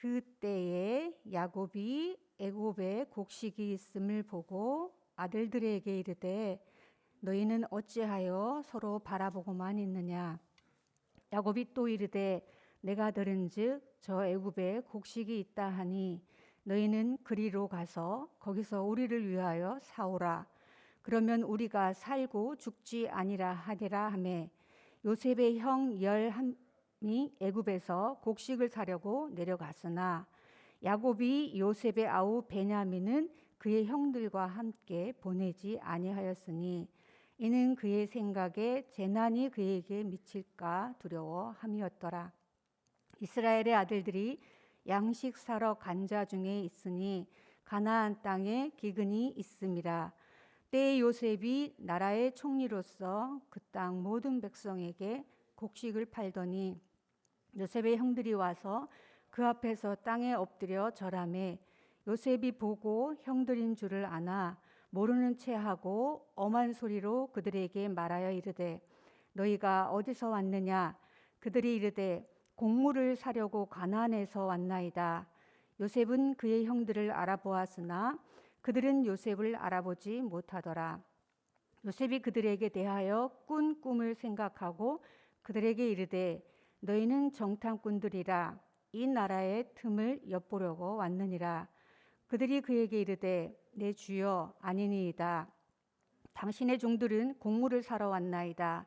그때에 야곱이 애굽에 곡식이 있음을 보고 아들들에게 이르되 너희는 어찌하여 서로 바라보고만 있느냐. 야곱이 또 이르되 내가 들은즉 저 애굽에 곡식이 있다 하니 너희는 그리로 가서 거기서 우리를 위하여 사오라. 그러면 우리가 살고 죽지 아니라 하리라 하매 요셉의 형 11이 애굽에서 곡식을 사려고 내려갔으나 야곱이 요셉의 아우 베냐민은 그의 형들과 함께 보내지 아니하였으니 이는 그의 생각에 재난이 그에게 미칠까 두려워함이었더라. 이스라엘의 아들들이 양식 사러 간 자 중에 있으니 가나안 땅에 기근이 있음이라. 때에 요셉이 나라의 총리로서 그 땅 모든 백성에게 곡식을 팔더니 요셉의 형들이 와서 그 앞에서 땅에 엎드려 절하매 요셉이 보고 형들인 줄을 아나 모르는 채 하고 엄한 소리로 그들에게 말하여 이르되 너희가 어디서 왔느냐. 그들이 이르되 곡물을 사려고 가나안에서 왔나이다. 요셉은 그의 형들을 알아보았으나 그들은 요셉을 알아보지 못하더라. 요셉이 그들에게 대하여 꾼 꿈을 생각하고 그들에게 이르되 너희는 정탐꾼들이라. 이 나라의 틈을 엿보려고 왔느니라. 그들이 그에게 이르되 내 주여 아니니이다. 당신의 종들은 곡물을 사러 왔나이다.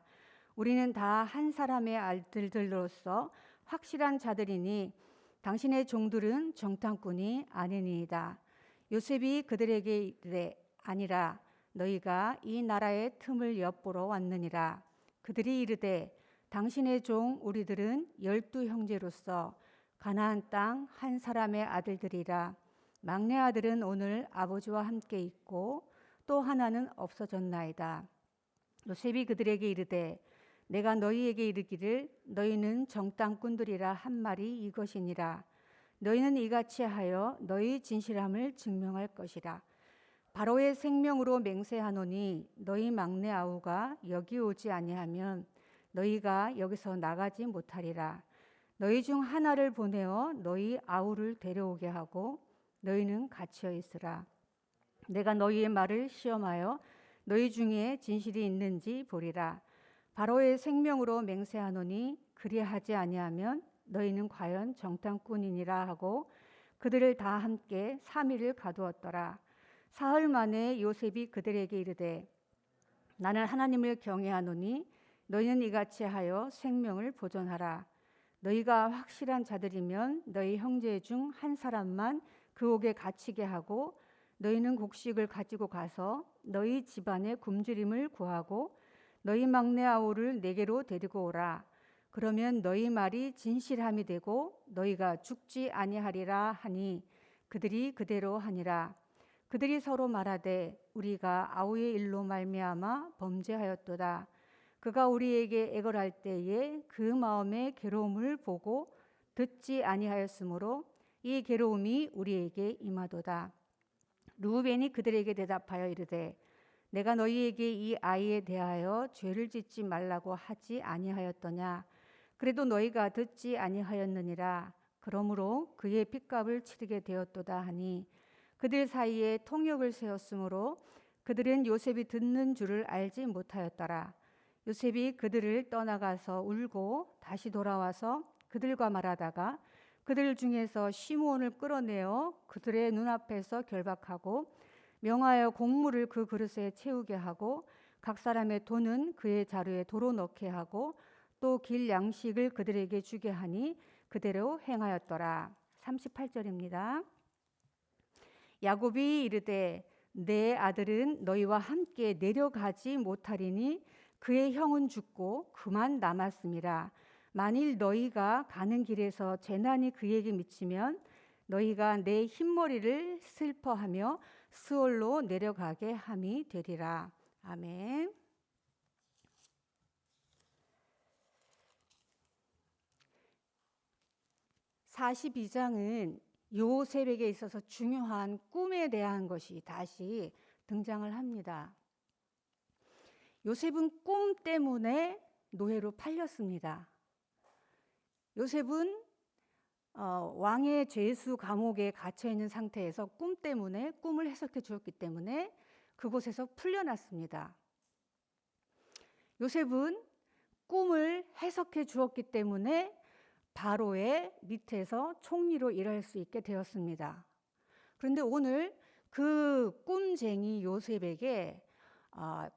우리는 다 한 사람의 아들들로서 확실한 자들이니 당신의 종들은 정탐꾼이 아니니이다. 요셉이 그들에게 이르되 아니라 너희가 이 나라의 틈을 엿보러 왔느니라. 그들이 이르되 당신의 종 우리들은 12 형제로서 가나안 땅 한 사람의 아들들이라. 막내 아들은 오늘 아버지와 함께 있고 또 하나는 없어졌나이다. 요셉이 그들에게 이르되 내가 너희에게 이르기를 너희는 정탐꾼들이라 한 말이 이것이니라. 너희는 이같이 하여 너희 진실함을 증명할 것이라. 바로의 생명으로 맹세하노니 너희 막내 아우가 여기 오지 아니하면 너희가 여기서 나가지 못하리라. 너희 중 하나를 보내어 너희 아우를 데려오게 하고 너희는 갇혀 있으라. 내가 너희의 말을 시험하여 너희 중에 진실이 있는지 보리라. 바로의 생명으로 맹세하노니 그리하지 아니하면 너희는 과연 정탐꾼이니라 하고 그들을 다 함께 3일을 가두었더라. 사흘 만에 요셉이 그들에게 이르되 나는 하나님을 경외하노니 너희는 이같이 하여 생명을 보존하라. 너희가 확실한 자들이면 너희 형제 중 한 사람만 그 옥에 갇히게 하고 너희는 곡식을 가지고 가서 너희 집안의 굶주림을 구하고 너희 막내 아우를 내게로 데리고 오라. 그러면 너희 말이 진실함이 되고 너희가 죽지 아니하리라 하니 그들이 그대로 하니라. 그들이 서로 말하되 우리가 아우의 일로 말미암아 범죄하였도다. 그가 우리에게 애걸할 때에 그 마음의 괴로움을 보고 듣지 아니하였으므로 이 괴로움이 우리에게 임하도다. 르우벤이 그들에게 대답하여 이르되 내가 너희에게 이 아이에 대하여 죄를 짓지 말라고 하지 아니하였더냐. 그래도 너희가 듣지 아니하였느니라. 그러므로 그의 핏값을 치르게 되었도다 하니 그들 사이에 통역을 세웠으므로 그들은 요셉이 듣는 줄을 알지 못하였더라. 요셉이 그들을 떠나가서 울고 다시 돌아와서 그들과 말하다가 그들 중에서 시므온을 끌어내어 그들의 눈앞에서 결박하고 명하여 곡물을 그 그릇에 채우게 하고 각 사람의 돈은 그의 자루에 도로 넣게 하고 또 길 양식을 그들에게 주게 하니 그대로 행하였더라. 38절입니다. 야곱이 이르되 내 아들은 너희와 함께 내려가지 못하리니 그의 형은 죽고 그만 남았음이라. 만일 너희가 가는 길에서 재난이 그에게 미치면 너희가 내 흰머리를 슬퍼하며 스올로 내려가게 함이 되리라. 아멘. 42장은 요셉에게 있어서 중요한 꿈에 대한 것이 다시 등장을 합니다. 요셉은 꿈 때문에 노예로 팔렸습니다. 요셉은 왕의 죄수 감옥에 갇혀 있는 상태에서 꿈 때문에 꿈을 해석해 주었기 때문에 그곳에서 풀려났습니다. 요셉은 꿈을 해석해 주었기 때문에 바로의 밑에서 총리로 일할 수 있게 되었습니다. 그런데 오늘 그 꿈쟁이 요셉에게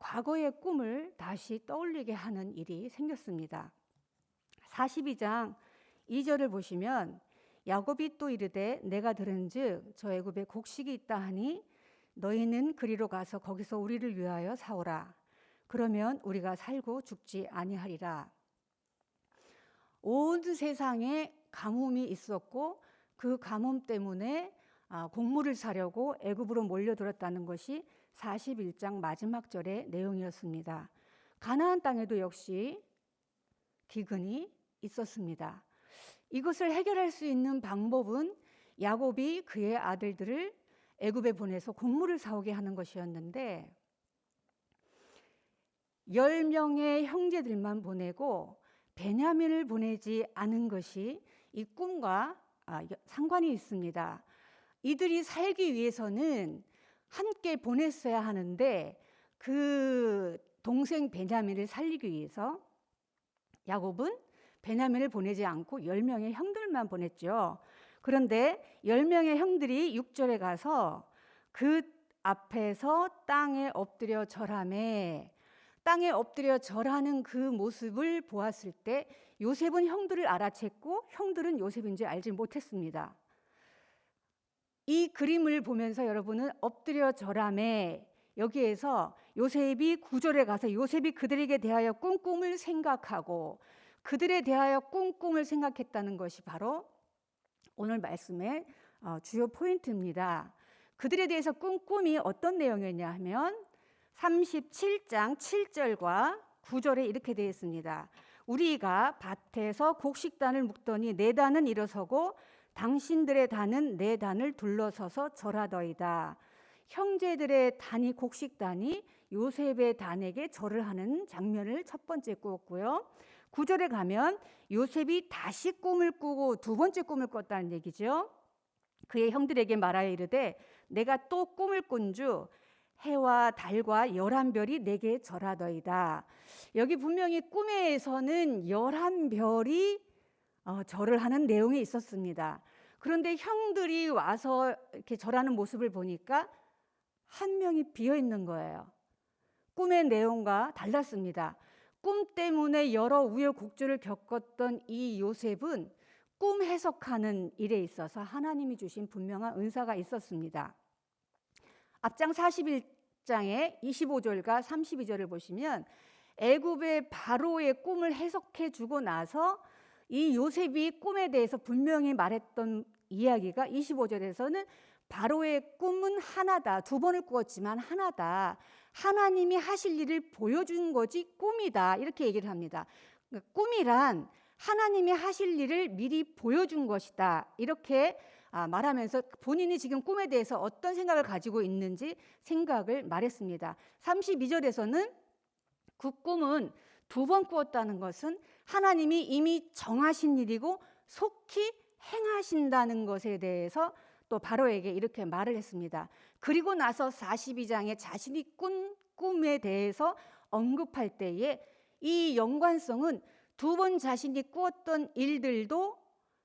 과거의 꿈을 다시 떠올리게 하는 일이 생겼습니다. 42장 2절을 보시면 야곱이 또 이르되 내가 들은즉 저 애굽에 곡식이 있다 하니 너희는 그리로 가서 거기서 우리를 위하여 사오라. 그러면 우리가 살고 죽지 아니하리라. 온 세상에 가뭄이 있었고 그 가뭄 때문에 곡물을 사려고 애굽으로 몰려들었다는 것이 41장 마지막 절의 내용이었습니다. 가나안 땅에도 역시 기근이 있었습니다. 이것을 해결할 수 있는 방법은 야곱이 그의 아들들을 애굽에 보내서 곡물을 사오게 하는 것이었는데 10명의 형제들만 보내고 베냐민을 보내지 않은 것이 이 꿈과 상관이 있습니다. 이들이 살기 위해서는 함께 보냈어야 하는데 그 동생 베냐민을 살리기 위해서 야곱은 베냐민을 보내지 않고 10명의 형들만 보냈죠. 그런데 10명의 형들이 6절에 가서 그 앞에서 땅에 엎드려 절하매 땅에 엎드려 절하는 그 모습을 보았을 때 요셉은 형들을 알아챘고 형들은 요셉인 줄 알지 못했습니다. 이 그림을 보면서 여러분은 엎드려 절하매 여기에서 요셉이 9절에 가서 요셉이 그들에게 대하여 꿈을 생각하고 그들에 대하여 꿈을 생각했다는 것이 바로 오늘 말씀의 주요 포인트입니다. 그들에 대해서 꿈이 어떤 내용이었냐 하면 37장 7절과 9절에 이렇게 되어 있습니다. 우리가 밭에서 곡식단을 묶더니 네 단은 일어서고 당신들의 단은 네 단을 둘러서서 절하더이다. 형제들의 단이 곡식단이 요셉의 단에게 절을 하는 장면을 첫 번째 꾸었고요. 9절에 가면 요셉이 다시 꿈을 꾸고 두 번째 꿈을 꿨다는 얘기죠. 그의 형들에게 말하여 이르되 내가 또 꿈을 꾼주 해와 달과 11별이 내게 절하더이다. 여기 분명히 꿈에서는 11별이 절을 하는 내용이 있었습니다. 그런데 형들이 와서 이렇게 절하는 모습을 보니까 한 명이 비어 있는 거예요. 꿈의 내용과 달랐습니다. 꿈 때문에 여러 우여곡절을 겪었던 이 요셉은 꿈 해석하는 일에 있어서 하나님이 주신 분명한 은사가 있었습니다. 앞장 41장의 25절과 32절을 보시면 애굽의 바로의 꿈을 해석해 주고 나서 이 요셉이 꿈에 대해서 분명히 말했던 이야기가 25절에서는 바로의 꿈은 하나다. 두 번을 꾸었지만 하나다. 하나님이 하실 일을 보여준 거지 꿈이다. 이렇게 얘기를 합니다. 그러니까 꿈이란 하나님이 하실 일을 미리 보여준 것이다. 이렇게 말하면서 본인이 지금 꿈에 대해서 어떤 생각을 가지고 있는지 생각을 말했습니다. 32절에서는 그 꿈은 두 번 꾸었다는 것은 하나님이 이미 정하신 일이고 속히 행하신다는 것에 대해서 또 바로에게 이렇게 말을 했습니다. 그리고 나서 42장에 자신이 꾼 꿈에 대해서 언급할 때에 이 연관성은 두 번 자신이 꾸었던 일들도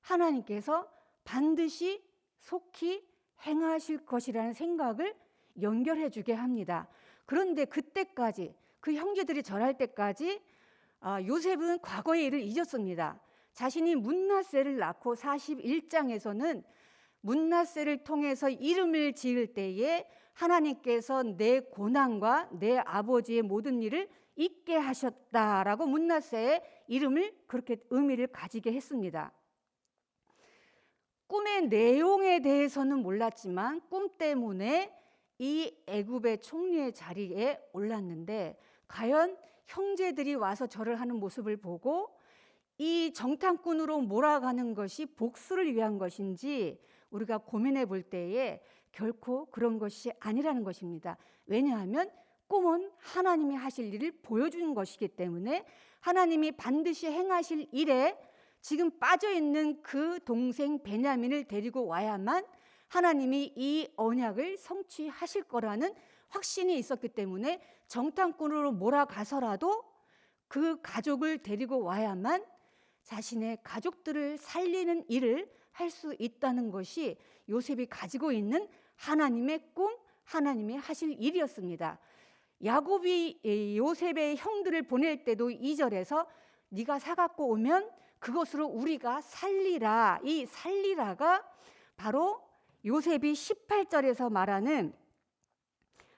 하나님께서 반드시 속히 행하실 것이라는 생각을 연결해 주게 합니다. 그런데 그때까지 그 형제들이 절할 때까지 요셉은 과거의 일을 잊었습니다. 자신이 므낫세를 낳고 41장에서는 므낫세를 통해서 이름을 지을 때에 하나님께서 내 고난과 내 아버지의 모든 일을 잊게 하셨다라고 므낫세의 이름을 그렇게 의미를 가지게 했습니다. 꿈의 내용에 대해서는 몰랐지만 꿈 때문에 이 애굽의 총리의 자리에 올랐는데 과연 형제들이 와서 절을 하는 모습을 보고 이 정탐꾼으로 몰아가는 것이 복수를 위한 것인지 우리가 고민해 볼 때에 결코 그런 것이 아니라는 것입니다. 왜냐하면 꿈은 하나님이 하실 일을 보여주는 것이기 때문에 하나님이 반드시 행하실 일에 지금 빠져있는 그 동생 베냐민을 데리고 와야만 하나님이 이 언약을 성취하실 거라는 확신이 있었기 때문에 정탐꾼으로 몰아가서라도 그 가족을 데리고 와야만 자신의 가족들을 살리는 일을 할 수 있다는 것이 요셉이 가지고 있는 하나님의 꿈, 하나님이 하실 일이었습니다. 야곱이 요셉의 형들을 보낼 때도 2절에서 네가 사갖고 오면 그것으로 우리가 살리라. 이 살리라가 바로 요셉이 18절에서 말하는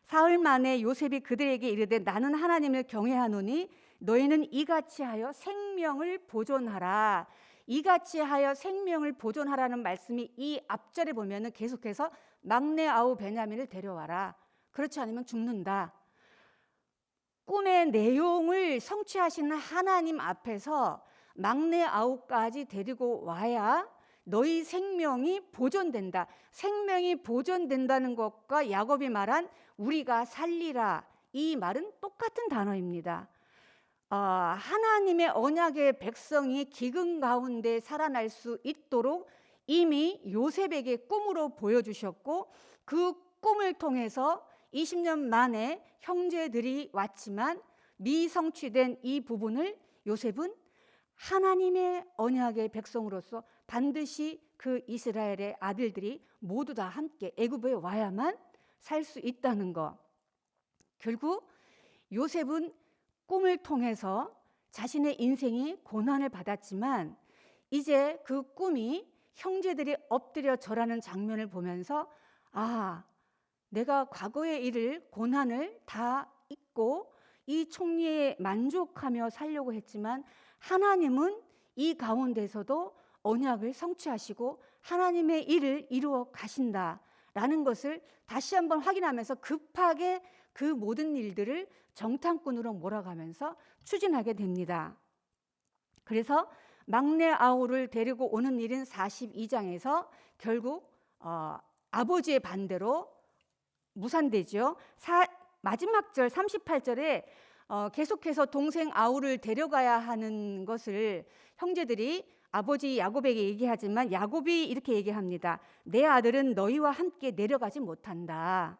사흘 만에 요셉이 그들에게 이르되 나는 하나님을 경외하노니 너희는 이같이 하여 생명을 보존하라. 이같이 하여 생명을 보존하라는 말씀이 이 앞절에 보면은 계속해서 막내 아우 베냐민을 데려와라. 그렇지 않으면 죽는다. 꿈의 내용을 성취하시는 하나님 앞에서 막내 아우까지 데리고 와야 너희 생명이 보존된다. 생명이 보존된다는 것과 야곱이 말한 우리가 살리라, 이 말은 똑같은 단어입니다. 하나님의 언약의 백성이 기근 가운데 살아날 수 있도록 이미 요셉에게 꿈으로 보여주셨고 그 꿈을 통해서 20년 만에 형제들이 왔지만 미성취된 이 부분을 요셉은 하나님의 언약의 백성으로서 반드시 그 이스라엘의 아들들이 모두 다 함께 애굽에 와야만 살 수 있다는 것. 결국 요셉은 꿈을 통해서 자신의 인생이 고난을 받았지만 이제 그 꿈이 형제들이 엎드려 절하는 장면을 보면서 내가 과거의 일을 고난을 다 잊고 이 총리에 만족하며 살려고 했지만 하나님은 이 가운데서도 언약을 성취하시고 하나님의 일을 이루어 가신다라는 것을 다시 한번 확인하면서 급하게 그 모든 일들을 정탐꾼으로 몰아가면서 추진하게 됩니다. 그래서 막내 아우를 데리고 오는 일은 42장에서 결국 아버지의 반대로 무산되죠. 마지막 절 38절에 계속해서 동생 아우를 데려가야 하는 것을 형제들이 아버지 야곱에게 얘기하지만 야곱이 이렇게 얘기합니다. 내 아들은 너희와 함께 내려가지 못한다.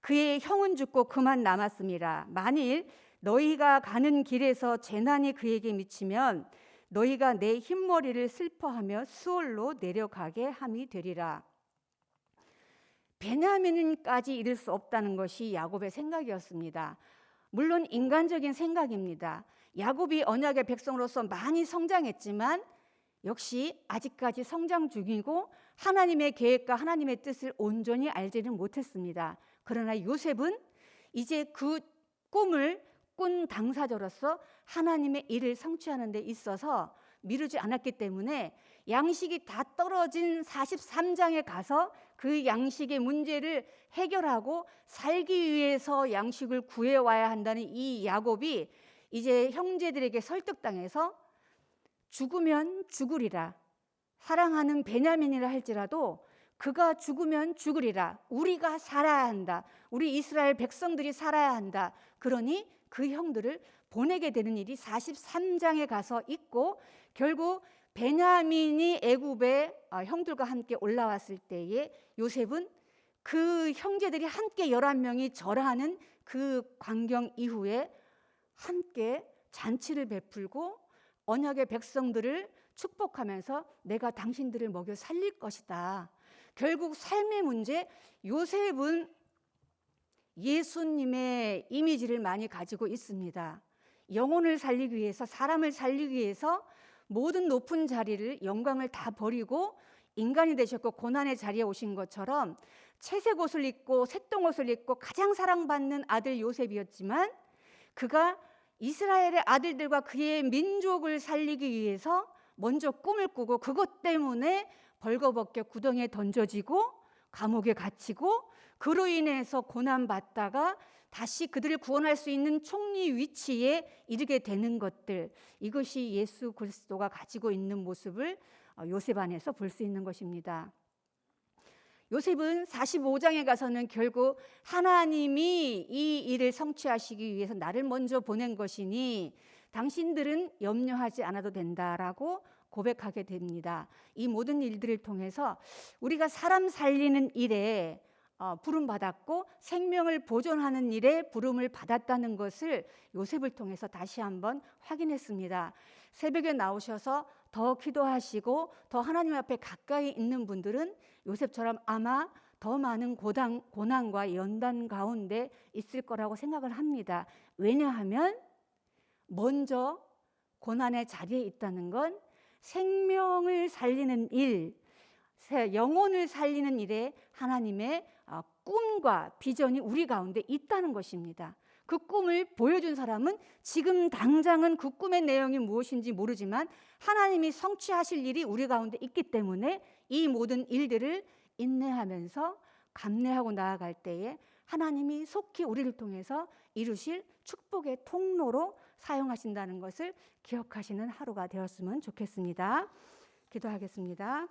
그의 형은 죽고 그만 남았습니다. 만일 너희가 가는 길에서 재난이 그에게 미치면 너희가 내 흰머리를 슬퍼하며 수월로 내려가게 함이 되리라. 베냐민까지 이를 수 없다는 것이 야곱의 생각이었습니다. 물론 인간적인 생각입니다. 야곱이 언약의 백성으로서 많이 성장했지만 역시 아직까지 성장 중이고 하나님의 계획과 하나님의 뜻을 온전히 알지는 못했습니다. 그러나 요셉은 이제 그 꿈을 꾼 당사자로서 하나님의 일을 성취하는 데 있어서 미루지 않았기 때문에 양식이 다 떨어진 43장에 가서 그 양식의 문제를 해결하고 살기 위해서 양식을 구해와야 한다는 이 야곱이 이제 형제들에게 설득당해서 죽으면 죽으리라. 사랑하는 베냐민이라 할지라도 그가 죽으면 죽으리라. 우리가 살아야 한다. 우리 이스라엘 백성들이 살아야 한다. 그러니 그 형들을 보내게 되는 일이 43장에 가서 있고 결국 베냐민이 애굽에 형들과 함께 올라왔을 때에 요셉은 그 형제들이 함께 11명이 절하는 그 광경 이후에 함께 잔치를 베풀고 언약의 백성들을 축복하면서 내가 당신들을 먹여 살릴 것이다. 결국 삶의 문제, 요셉은 예수님의 이미지를 많이 가지고 있습니다. 영혼을 살리기 위해서, 사람을 살리기 위해서 모든 높은 자리를, 영광을 다 버리고 인간이 되셨고 고난의 자리에 오신 것처럼 채색 옷을 입고 쇳덩옷을 입고 가장 사랑받는 아들 요셉이었지만 그가 이스라엘의 아들들과 그의 민족을 살리기 위해서 먼저 꿈을 꾸고 그것 때문에 벌거벗겨 구덩이에 던져지고 감옥에 갇히고 그로 인해서 고난받다가 다시 그들을 구원할 수 있는 총리 위치에 이르게 되는 것들, 이것이 예수 그리스도가 가지고 있는 모습을 요셉 안에서 볼 수 있는 것입니다. 요셉은 45장에 가서는 결국 하나님이 이 일을 성취하시기 위해서 나를 먼저 보낸 것이니 당신들은 염려하지 않아도 된다라고 고백하게 됩니다. 이 모든 일들을 통해서 우리가 사람 살리는 일에 부름 받았고 생명을 보존하는 일에 부름을 받았다는 것을 요셉을 통해서 다시 한번 확인했습니다. 새벽에 나오셔서 더 기도하시고 더 하나님 앞에 가까이 있는 분들은 요셉처럼 아마 더 많은 고난과 연단 가운데 있을 거라고 생각을 합니다. 왜냐하면 먼저 고난의 자리에 있다는 건 생명을 살리는 일, 영혼을 살리는 일에 하나님의 꿈과 비전이 우리 가운데 있다는 것입니다. 그 꿈을 보여준 사람은 지금 당장은 그 꿈의 내용이 무엇인지 모르지만 하나님이 성취하실 일이 우리 가운데 있기 때문에 이 모든 일들을 인내하면서 감내하고 나아갈 때에 하나님이 속히 우리를 통해서 이루실 축복의 통로로 사용하신다는 것을 기억하시는 하루가 되었으면 좋겠습니다. 기도하겠습니다.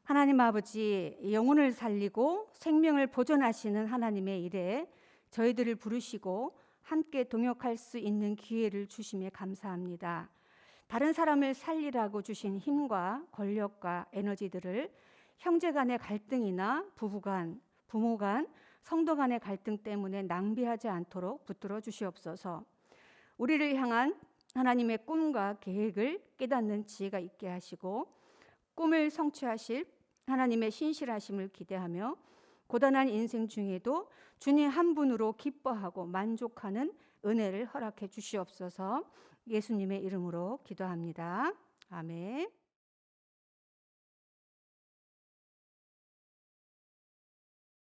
하나님 아버지, 영혼을 살리고 생명을 보존하시는 하나님의 일에 저희들을 부르시고 함께 동역할 수 있는 기회를 주심에 감사합니다. 다른 사람을 살리라고 주신 힘과 권력과 에너지들을 형제 간의 갈등이나 부부 간, 부모 간, 성도 간의 갈등 때문에 낭비하지 않도록 붙들어 주시옵소서. 우리를 향한 하나님의 꿈과 계획을 깨닫는 지혜가 있게 하시고 꿈을 성취하실 하나님의 신실하심을 기대하며 고단한 인생 중에도 주님 한 분으로 기뻐하고 만족하는 은혜를 허락해 주시옵소서. 예수님의 이름으로 기도합니다. 아멘.